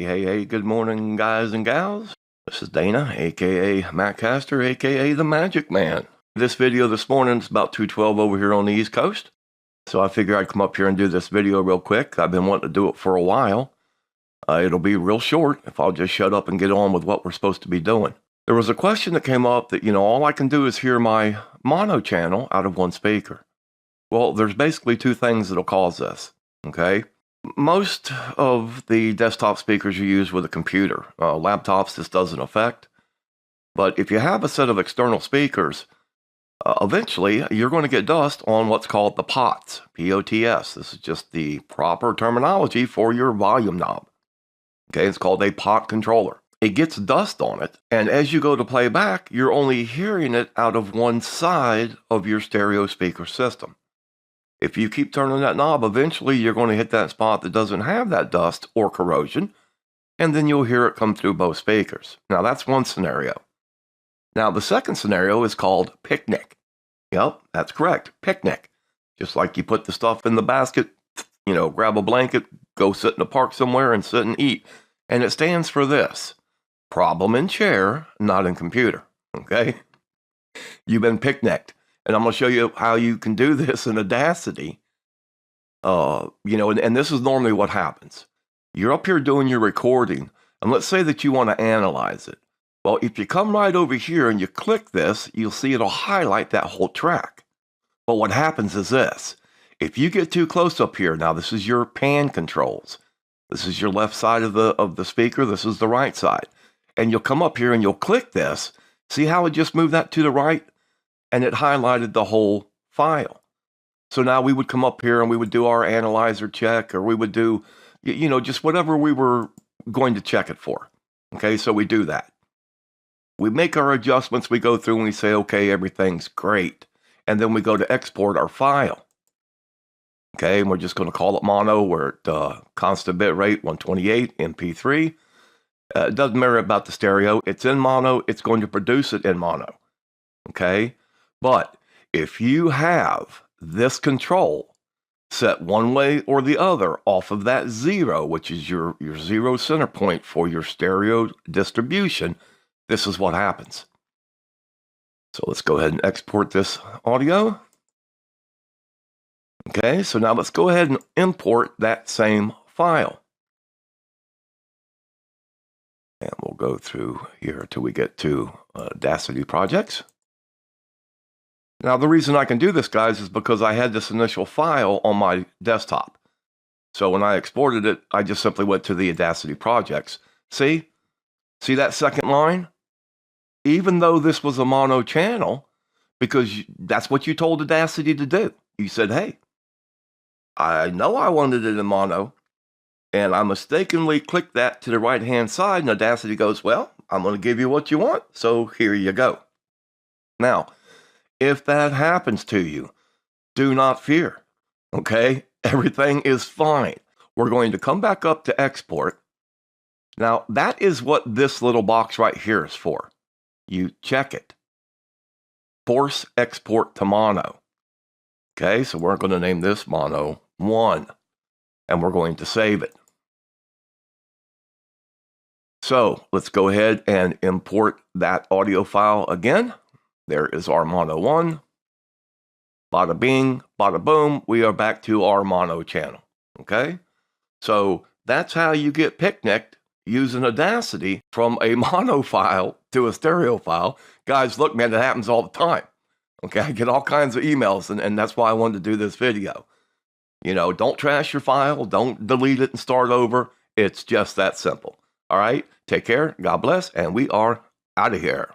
Hey, good morning, guys and gals. This is Dana, aka Maccaster, aka the Magic Man. This video this morning is about 2:12 over here on the East Coast. So I figured I'd come up here and do this video real quick. I've been wanting to do it for a while. It'll be real short if I'll just shut up and get on with what we're supposed to be doing. There was a question that came up that, all I can do is hear my mono channel out of one speaker. Well, there's basically two things that'll cause this, okay? Most of the desktop speakers you use with a computer. Laptops, this doesn't affect. But if you have a set of external speakers, eventually you're going to get dust on what's called the POTS, P-O-T-S. This is just the proper terminology for your volume knob. Okay, it's called a pot controller. It gets dust on it, and as you go to play back, you're only hearing it out of one side of your stereo speaker system. If you keep turning that knob, eventually you're going to hit that spot that doesn't have that dust or corrosion, and then you'll hear it come through both speakers. Now, that's one scenario. Now, the second scenario is called picnic. Yep, that's correct, picnic. Just like you put the stuff in the basket, grab a blanket, go sit in the park somewhere and sit and eat. And it stands for this: problem in chair, not in computer, okay? You've been picnicked. And I'm going to show you how you can do this in Audacity. And this is normally what happens. You're up here doing your recording, and let's say that you want to analyze it. Well, if you come right over here and you click this, you'll see it'll highlight that whole track. But what happens is this. If you get too close up here, now this is your pan controls. This is your left side of the speaker. This is the right side. And you'll come up here and you'll click this. See how it just moved that to the right? And it highlighted the whole file. So now we would come up here and we would do our analyzer check, or we would do, just whatever we were going to check it for. Okay, so we do that. We make our adjustments, we go through and we say, okay, everything's great. And then we go to export our file. Okay, and we're just going to call it mono. We're at constant bit rate, 128, MP3. It doesn't matter about the stereo. It's in mono. It's going to produce it in mono. Okay? But if you have this control set one way or the other off of that zero, which is your zero center point for your stereo distribution, this is what happens. So let's go ahead and export this audio. Okay, so now let's go ahead and import that same file. And we'll go through here till we get to Audacity projects. Now, the reason I can do this, guys, is because I had this initial file on my desktop. So when I exported it, I just simply went to the Audacity projects. See that second line? Even though this was a mono channel, because that's what you told Audacity to do. You said, hey, I know I wanted it in mono, and I mistakenly clicked that to the right-hand side, and Audacity goes, well, I'm going to give you what you want, so here you go. Now, if that happens to you, do not fear, okay? Everything is fine. We're going to come back up to export. Now, that is what this little box right here is for. You check it. Force export to mono. Okay, so we're going to name this mono 1, and we're going to save it. So let's go ahead and import that audio file again. There is our mono 1. Bada bing, bada boom, we are back to our mono channel. Okay, so that's how you get picnicked using Audacity from a mono file to a stereo file. Guys, look, man, it happens all the time. Okay, I get all kinds of emails, and that's why I wanted to do this video. Don't trash your file, don't delete it and start over. It's just that simple. All right, take care, God bless, and we are out of here.